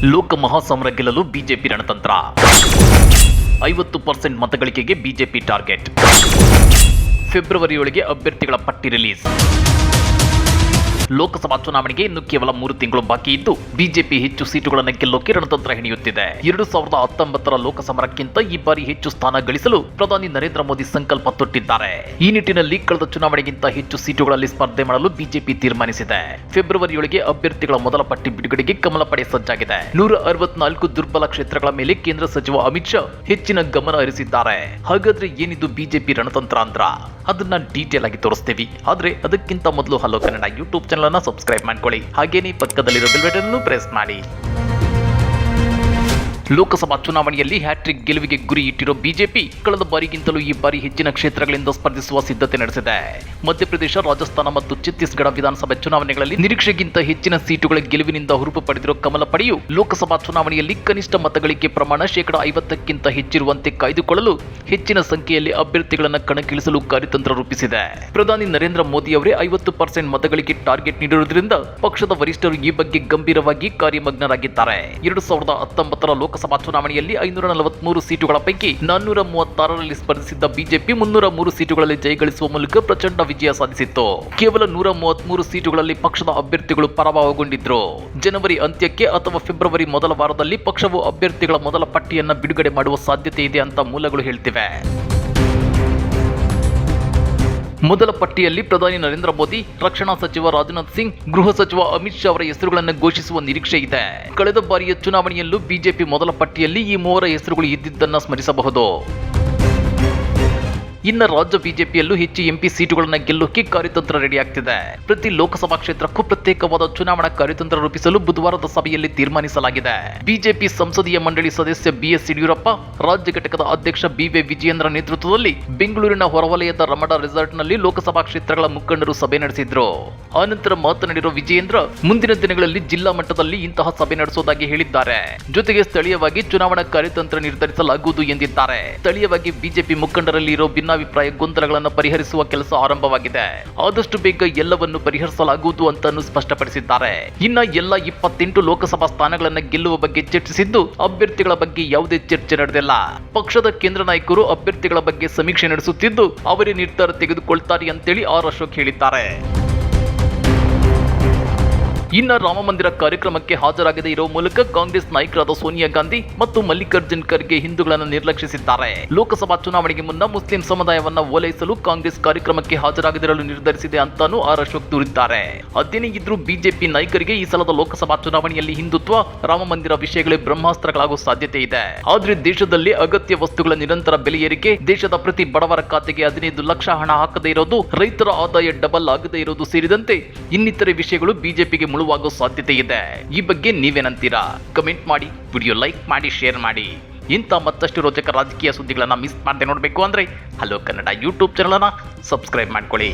ಲೋಕ ಮಹಾಸಮರ ಗೆಲ್ಲಲು ಬಿಜೆಪಿ ರಣತಂತ್ರ. 50% ಮತಗಳಿಕೆಗೆ ಬಿಜೆಪಿ ಟಾರ್ಗೆಟ್. ಫೆಬ್ರವರಿಯೊಳಗೆ ಅಭ್ಯರ್ಥಿಗಳ ಪಟ್ಟಿ ರಿಲೀಸ್. ಲೋಕಸಭಾ ಚುನಾವಣೆಗೆ ಇನ್ನು ಕೇವಲ 3 ತಿಂಗಳು ಬಾಕಿ ಇದ್ದು ಬಿಜೆಪಿ ಹೆಚ್ಚು ಸೀಟುಗಳನ್ನು ಗೆಲ್ಲೋಕೆ ರಣತಂತ್ರ ಹೆಣೆಯುತ್ತಿದೆ. 2019ರ ಲೋಕಸಮರಕ್ಕಿಂತ ಈ ಬಾರಿ ಹೆಚ್ಚು ಸ್ಥಾನ ಗಳಿಸಲು ಪ್ರಧಾನಿ ನರೇಂದ್ರ ಮೋದಿ ಸಂಕಲ್ಪ ತೊಟ್ಟಿದ್ದಾರೆ. ಈ ನಿಟ್ಟಿನಲ್ಲಿ ಕಳೆದ ಚುನಾವಣೆಗಿಂತ ಹೆಚ್ಚು ಸೀಟುಗಳಲ್ಲಿ ಸ್ಪರ್ಧೆ ಮಾಡಲು ಬಿಜೆಪಿ ತೀರ್ಮಾನಿಸಿದೆ. ಫೆಬ್ರವರಿಯೊಳಗೆ ಅಭ್ಯರ್ಥಿಗಳ ಮೊದಲ ಪಟ್ಟಿ ಬಿಡುಗಡೆಗೆ ಕಮಲ ಪಡೆ ಸಜ್ಜಾಗಿದೆ. 164 ದುರ್ಬಲ ಕ್ಷೇತ್ರಗಳ ಮೇಲೆ ಕೇಂದ್ರ ಸಚಿವ ಅಮಿತ್ ಶಾ ಹೆಚ್ಚಿನ ಗಮನ ಹರಿಸಿದ್ದಾರೆ. ಹಾಗಾದ್ರೆ ಏನಿದು ಬಿಜೆಪಿ ರಣತಂತ್ರ ಅಂದ್ರ ಅದನ್ನ ಡೀಟೇಲ್ ಆಗಿ ತೋರಿಸ್ತೀವಿ. ಆದ್ರೆ ಅದಕ್ಕಿಂತ ಮೊದಲು ಹಲೋ ಕನ್ನಡ ಯೂಟ್ಯೂಬ್ ಚಾನಲ್ ಅನ್ನು ಸಬ್ಸ್ಕ್ರೈಬ್ ಮಾಡ್ಕೊಳ್ಳಿ. ಹಾಗೇನೇ ಪಕ್ಕದಲ್ಲಿರೋ ಬೆಲ್ ಬಟನ್ ಅನ್ನು ಪ್ರೆಸ್ ಮಾಡಿ. ಲೋಕಸಭಾ ಚುನಾವಣೆಯಲ್ಲಿ ಹ್ಯಾಟ್ರಿಕ್ ಗೆಲುವಿಗೆ ಗುರಿ ಇಟ್ಟಿರೋ ಬಿಜೆಪಿ ಕಳೆದ ಬಾರಿಗಿಂತಲೂ ಈ ಬಾರಿ ಹೆಚ್ಚಿನ ಕ್ಷೇತ್ರಗಳಿಂದ ಸ್ಪರ್ಧಿಸುವ ಸಿದ್ಧತೆ ನಡೆಸಿದೆ. ಮಧ್ಯಪ್ರದೇಶ, ರಾಜಸ್ಥಾನ ಮತ್ತು ಛತ್ತೀಸ್ಗಢ ವಿಧಾನಸಭೆ ಚುನಾವಣೆಗಳಲ್ಲಿ ನಿರೀಕ್ಷೆಗಿಂತ ಹೆಚ್ಚಿನ ಸೀಟುಗಳ ಗೆಲುವಿನಿಂದ ಹುರುಪು ಪಡೆದಿರೋ ಕಮಲ ಪಡೆಯು ಲೋಕಸಭಾ ಚುನಾವಣೆಯಲ್ಲಿ ಕನಿಷ್ಠ ಮತಗಳಿಕೆ ಪ್ರಮಾಣ 50% ಹೆಚ್ಚಿರುವಂತೆ ಕಾಯ್ದುಕೊಳ್ಳಲು ಹೆಚ್ಚಿನ ಸಂಖ್ಯೆಯಲ್ಲಿ ಅಭ್ಯರ್ಥಿಗಳನ್ನು ಕಣಕ್ಕಿಳಿಸಲು ಕಾರ್ಯತಂತ್ರ ರೂಪಿಸಿದೆ. ಪ್ರಧಾನಿ ನರೇಂದ್ರ ಮೋದಿ ಅವರೇ 50% ಮತಗಳಿಗೆ ಟಾರ್ಗೆಟ್ ನೀಡಿರುವುದರಿಂದ ಪಕ್ಷದ ವರಿಷ್ಠರು ಈ ಬಗ್ಗೆ ಗಂಭೀರವಾಗಿ ಕಾರ್ಯಮಗ್ನರಾಗಿದ್ದಾರೆ. 2019ರ ಲೋಕಸಭಾ ಚುನಾವಣೆಯಲ್ಲಿ 543 ಸೀಟುಗಳ ಪೈಕಿ 436ರಲ್ಲಿ ಸ್ಪರ್ಧಿಸಿದ್ದ ಬಿಜೆಪಿ 303 ಸೀಟುಗಳಲ್ಲಿ ಜಯಗಳಿಸುವ ಮೂಲಕ ಪ್ರಚಂಡ ವಿಜಯ ಸಾಧಿಸಿತ್ತು. ಕೇವಲ 133 ಸೀಟುಗಳಲ್ಲಿ ಪಕ್ಷದ ಅಭ್ಯರ್ಥಿಗಳು ಪರಾಭವಗೊಂಡಿದ್ರು. ಜನವರಿ ಅಂತ್ಯಕ್ಕೆ ಅಥವಾ ಫೆಬ್ರವರಿ ಮೊದಲ ವಾರದಲ್ಲಿ ಪಕ್ಷವು ಅಭ್ಯರ್ಥಿಗಳ ಮೊದಲ ಪಟ್ಟಿಯನ್ನು ಬಿಡುಗಡೆ ಮಾಡುವ ಸಾಧ್ಯತೆ ಇದೆ ಅಂತ ಮೂಲಗಳು ಹೇಳ್ತಿವೆ. ಮೊದಲ ಪಟ್ಟಿಯಲ್ಲಿ ಪ್ರಧಾನಿ ನರೇಂದ್ರ ಮೋದಿ, ರಕ್ಷಣಾ ಸಚಿವ ರಾಜನಾಥ್ ಸಿಂಗ್, ಗೃಹ ಸಚಿವ ಅಮಿತ್ ಶಾ ಅವರ ಹೆಸರುಗಳನ್ನು ಘೋಷಿಸುವ ನಿರೀಕ್ಷೆ ಇದೆ. ಕಳೆದ ಬಾರಿಯ ಚುನಾವಣೆಯಲ್ಲೂ ಬಿಜೆಪಿ ಮೊದಲ ಪಟ್ಟಿಯಲ್ಲಿ ಈ ಮೂವರ ಹೆಸರುಗಳು ಇದ್ದಿದ್ದನ್ನು ಸ್ಮರಿಸಬಹುದು. ಇನ್ನು ರಾಜ್ಯ ಬಿಜೆಪಿಯಲ್ಲೂ ಹೆಚ್ಚು ಎಂಪಿ ಸೀಟುಗಳನ್ನು ಗೆಲ್ಲೋಕೆ ಕಾರ್ಯತಂತ್ರ ರೆಡಿಯಾಗ್ತಿದೆ. ಪ್ರತಿ ಲೋಕಸಭಾ ಕ್ಷೇತ್ರಕ್ಕೂ ಪ್ರತ್ಯೇಕವಾದ ಚುನಾವಣಾ ಕಾರ್ಯತಂತ್ರ ರೂಪಿಸಲು ಬುಧವಾರದ ಸಭೆಯಲ್ಲಿ ತೀರ್ಮಾನಿಸಲಾಗಿದೆ. ಬಿಜೆಪಿ ಸಂಸದೀಯ ಮಂಡಳಿ ಸದಸ್ಯ ಬಿಎಸ್ ಯಡಿಯೂರಪ್ಪ, ರಾಜ್ಯ ಘಟಕದ ಅಧ್ಯಕ್ಷ ಬಿವೈ ವಿಜಯೇಂದ್ರ ನೇತೃತ್ವದಲ್ಲಿ ಬೆಂಗಳೂರಿನ ಹೊರವಲಯದ ರಮಣ ರೆಸಾರ್ಟ್ನಲ್ಲಿ ಲೋಕಸಭಾ ಕ್ಷೇತ್ರಗಳ ಮುಖಂಡರು ಸಭೆ ನಡೆಸಿದ್ರು. ಆನಂತರ ಮಾತನಾಡಿರುವ ವಿಜಯೇಂದ್ರ, ಮುಂದಿನ ದಿನಗಳಲ್ಲಿ ಜಿಲ್ಲಾ ಮಟ್ಟದಲ್ಲಿ ಇಂತಹ ಸಭೆ ನಡೆಸುವುದಾಗಿ ಹೇಳಿದ್ದಾರೆ. ಜೊತೆಗೆ ಸ್ಥಳೀಯವಾಗಿ ಚುನಾವಣಾ ಕಾರ್ಯತಂತ್ರ ನಿರ್ಧರಿಸಲಾಗುವುದು ಎಂದಿದ್ದಾರೆ. ಸ್ಥಳೀಯವಾಗಿ ಬಿಜೆಪಿ ಮುಖಂಡರಲ್ಲಿ ಇರೋ ಭಿನ್ನಾಭಿಪ್ರಾಯ ಗೊಂದಲಗಳನ್ನು ಪರಿಹರಿಸುವ ಕೆಲಸ ಆರಂಭವಾಗಿದೆ. ಆದಷ್ಟು ಬೇಗ ಎಲ್ಲವನ್ನು ಪರಿಹರಿಸಲಾಗುವುದು ಅಂತಾನು ಸ್ಪಷ್ಟಪಡಿಸಿದ್ದಾರೆ. ಇನ್ನ ಎಲ್ಲ 28 ಲೋಕಸಭಾ ಸ್ಥಾನಗಳನ್ನು ಗೆಲ್ಲುವ ಬಗ್ಗೆ ಚರ್ಚಿಸಿದ್ದು, ಅಭ್ಯರ್ಥಿಗಳ ಬಗ್ಗೆ ಯಾವುದೇ ಚರ್ಚೆ ನಡೆದಿಲ್ಲ. ಪಕ್ಷದ ಕೇಂದ್ರ ನಾಯಕರು ಅಭ್ಯರ್ಥಿಗಳ ಬಗ್ಗೆ ಸಮೀಕ್ಷೆ ನಡೆಸುತ್ತಿದ್ದು, ಅವರೇ ನಿರ್ಧಾರ ತೆಗೆದುಕೊಳ್ತಾರೆ ಅಂತೇಳಿ ಆರ್ ಅಶೋಕ್ ಹೇಳಿದ್ದಾರೆ. ಇನ್ನು ರಾಮ ಮಂದಿರ ಕಾರ್ಯಕ್ರಮಕ್ಕೆ ಹಾಜರಾಗದೇ ಇರುವ ಮೂಲಕ ಕಾಂಗ್ರೆಸ್ ನಾಯಕರಾದ ಸೋನಿಯಾ ಗಾಂಧಿ ಮತ್ತು ಮಲ್ಲಿಕಾರ್ಜುನ್ ಖರ್ಗೆ ಹಿಂದೂಗಳನ್ನು ನಿರ್ಲಕ್ಷಿಸಿದ್ದಾರೆ. ಲೋಕಸಭಾ ಚುನಾವಣೆಗೆ ಮುನ್ನ ಮುಸ್ಲಿಂ ಸಮುದಾಯವನ್ನ ಓಲೈಸಲು ಕಾಂಗ್ರೆಸ್ ಕಾರ್ಯಕ್ರಮಕ್ಕೆ ಹಾಜರಾಗದಿರಲು ನಿರ್ಧರಿಸಿದೆ ಅಂತಾನೂ ಆರ್ ಅಶೋಕ್ ದೂರಿದ್ದಾರೆ. ಅದೇನೇ ಇದ್ರೂ ಬಿಜೆಪಿ ನಾಯಕರಿಗೆ ಈ ಸಲದ ಲೋಕಸಭಾ ಚುನಾವಣೆಯಲ್ಲಿ ಹಿಂದುತ್ವ, ರಾಮ ಮಂದಿರ ವಿಷಯಗಳೇ ಬ್ರಹ್ಮಾಸ್ತ್ರಗಳಾಗುವ ಸಾಧ್ಯತೆ ಇದೆ. ಆದ್ರೆ ದೇಶದಲ್ಲಿ ಅಗತ್ಯ ವಸ್ತುಗಳ ನಿರಂತರ ಬೆಲೆ ಏರಿಕೆ, ದೇಶದ ಪ್ರತಿ ಬಡವರ ಖಾತೆಗೆ 15 ಲಕ್ಷ ಹಣ ಹಾಕದೇ ಇರೋದು, ರೈತರ ಆದಾಯ ಡಬಲ್ ಆಗದೇ ಇರೋದು ಸೇರಿದಂತೆ ಇನ್ನಿತರೆ ವಿಷಯಗಳು ಬಿಜೆಪಿಗೆ ಮುಳುವಾಗೋ ಸಾಧ್ಯತೆ ಇದೆ. ಈ ಬಗ್ಗೆ ನೀವೇನಂತೀರಾ? ಕಮೆಂಟ್ ಮಾಡಿ, ವಿಡಿಯೋ ಲೈಕ್ ಮಾಡಿ, ಶೇರ್ ಮಾಡಿ. ಇಂಥ ಮತ್ತಷ್ಟು ರೋಚಕ ರಾಜಕೀಯ ಸುದ್ದಿಗಳನ್ನು ಮಿಸ್ ಮಾಡದೆ ನೋಡಬೇಕು ಅಂದ್ರೆ ಹಲೋ ಕನ್ನಡ ಯೂಟ್ಯೂಬ್ ಚಾನಲ್ ಅನ್ನು ಸಬ್ಸ್ಕ್ರೈಬ್ ಮಾಡ್ಕೊಳ್ಳಿ.